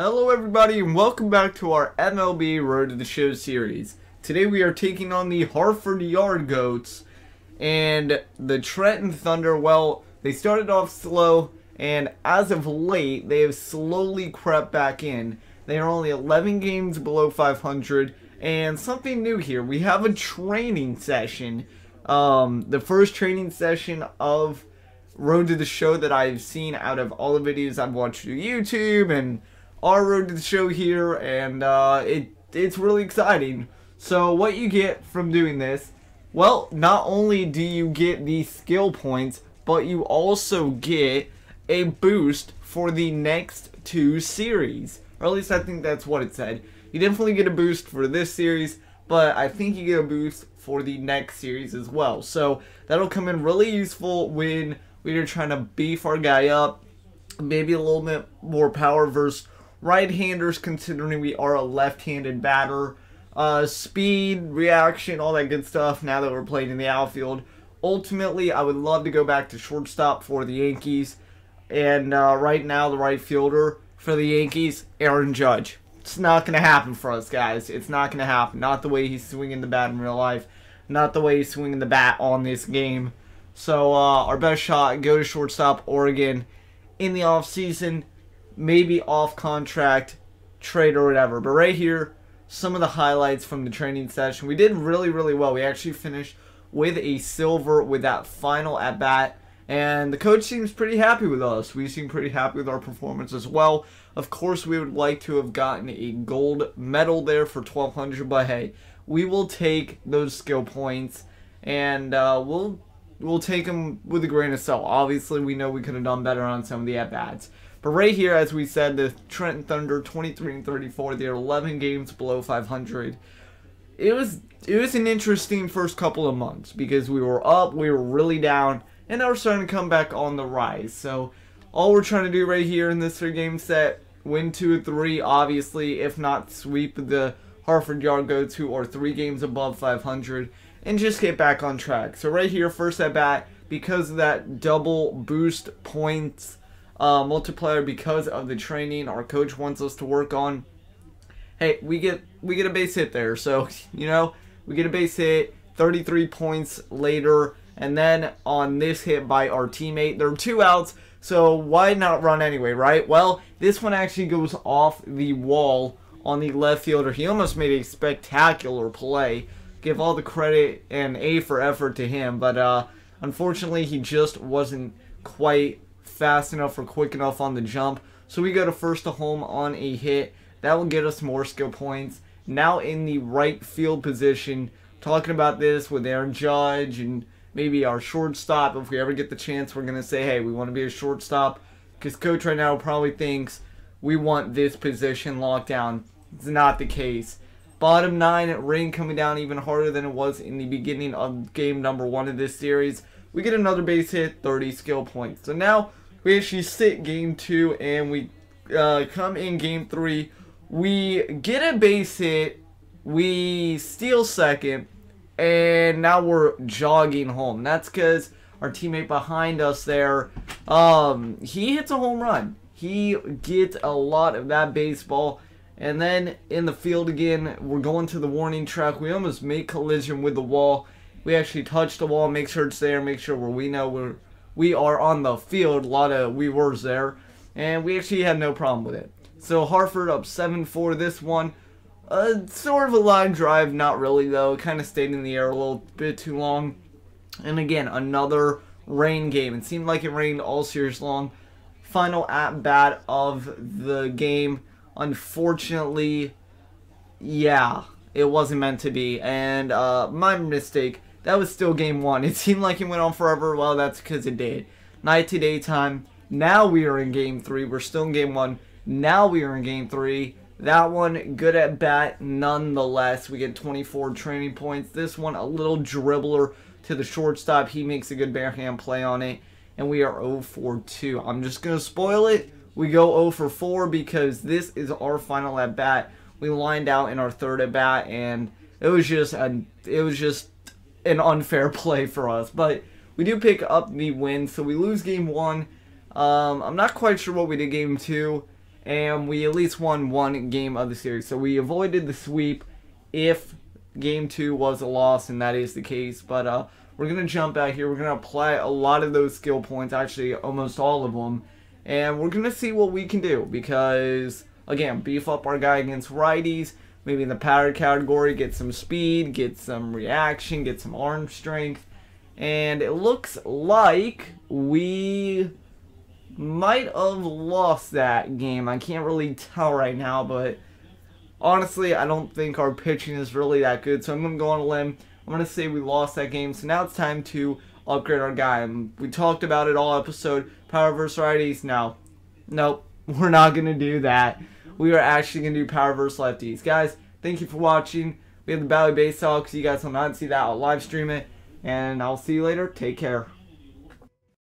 Hello everybody and welcome back to our MLB Road to the Show series. Today we are taking on the Hartford Yard Goats and the Trenton Thunder. Well, they started off slow and as of late they have slowly crept back in. They are only 11 games below 500 and something new here. We have a training session. The first training session of Road to the Show that I've seen out of all the videos I've watched through YouTube and our Road to the Show here, and it's really exciting. So what you get from doing this, well, not only do you get the skill points, but you also get a boost for the next two series. Or at least I think that's what it said. You definitely get a boost for this series, but I think you get a boost for the next series as well. So that'll come in really useful when we're trying to beef our guy up. Maybe a little bit more power versus right-handers, considering we are a left-handed batter. Speed, reaction, all that good stuff now that we're playing in the outfield. Ultimately, I would love to go back to shortstop for the Yankees. And right now, the right fielder for the Yankees, Aaron Judge. It's not going to happen for us, guys. It's not going to happen. Not the way he's swinging the bat in real life. Not the way he's swinging the bat on this game. So, our best shot, go to shortstop, Oregon, in the offseason. Maybe off contract, trade or whatever. But right here, some of the highlights from the training session. We did really, really well. We actually finished with a silver with that final at bat. And the coach seems pretty happy with us. We seem pretty happy with our performance as well. Of course, we would like to have gotten a gold medal there for 1,200. But hey, we will take those skill points. And we'll take them with a grain of salt. Obviously, we know we could have done better on some of the at-bats. But right here, as we said, the Trenton Thunder, 23-34, they're 11 games below 500. It was an interesting first couple of months because we were up, we were really down, and now we're starting to come back on the rise. So all we're trying to do right here in this 3-game set, win 2 or 3, obviously, if not sweep the Hartford Yard Goats, who are 3 games above 500, and just get back on track. So right here, first at bat, because of that double boost points multiplier, because of the training our coach wants us to work on. Hey, we get a base hit there, so you know, we get a base hit. 33 points later, and then on this hit by our teammate, there are 2 outs, so why not run anyway, right? Well, this one actually goes off the wall on the left fielder. He almost made a spectacular play. Give all the credit and A for effort to him, but unfortunately he just wasn't quite fast enough or quick enough on the jump. So we go to first to home on a hit. That will get us more skill points. Now in the right field position, talking about this with Aaron Judge and maybe our shortstop. If we ever get the chance, we're going to say, hey, we want to be a shortstop. Because coach right now probably thinks we want this position locked down. It's not the case. Bottom 9, rain coming down even harder than it was in the beginning of game number 1 of this series. We get another base hit, 30 skill points. So now we actually sit game 2 and we come in game 3. We get a base hit, we steal second, and now we're jogging home. That's because our teammate behind us there, he hits a home run. He gets a lot of that baseball. And then in the field again, we're going to the warning track. We almost make collision with the wall. We actually touch the wall, make sure it's there, make sure we know we are on the field. A lot of we were's there. And we actually had no problem with it. So Hartford up 7-4 this one. Sort of a line drive, not really though. Kind of stayed in the air a little bit too long. And again, another rain game. It seemed like it rained all series long. Final at-bat of the game. Unfortunately, yeah, it wasn't meant to be, and my mistake. That was still game 1. It seemed like it went on forever. Well, that's because it did. Night to daytime. Now we are in game 3. We're still in game 1. Now we are in game 3. That one, good at bat nonetheless. We get 24 training points. This one, a little dribbler to the shortstop. He makes a good barehand play on it, and we are 0-for-2. I'm just going to spoil it. We go 0-for-4 because this is our final at bat. We lined out in our third at bat, and it was just an unfair play for us. But we do pick up the win, so we lose game 1. I'm not quite sure what we did game 2, and we at least won one game of the series. So we avoided the sweep if game 2 was a loss, and that is the case. But we're going to jump out here. We're going to apply a lot of those skill points, actually almost all of them, and we're going to see what we can do because, again, beef up our guy against righties, maybe in the power category, get some speed, get some reaction, get some arm strength, and it looks like we might have lost that game. I can't really tell right now, but honestly, I don't think our pitching is really that good, so I'm going to go on a limb. I'm going to say we lost that game, so now it's time to upgrade our guy. We talked about it all episode, power versus righties. Nope, we're not going to do that. We are actually going to do power versus lefties. Guys, thank you for watching. We have the Bally Base Talk, so you guys will not see that. I'll live stream it, and I'll see you later. Take care.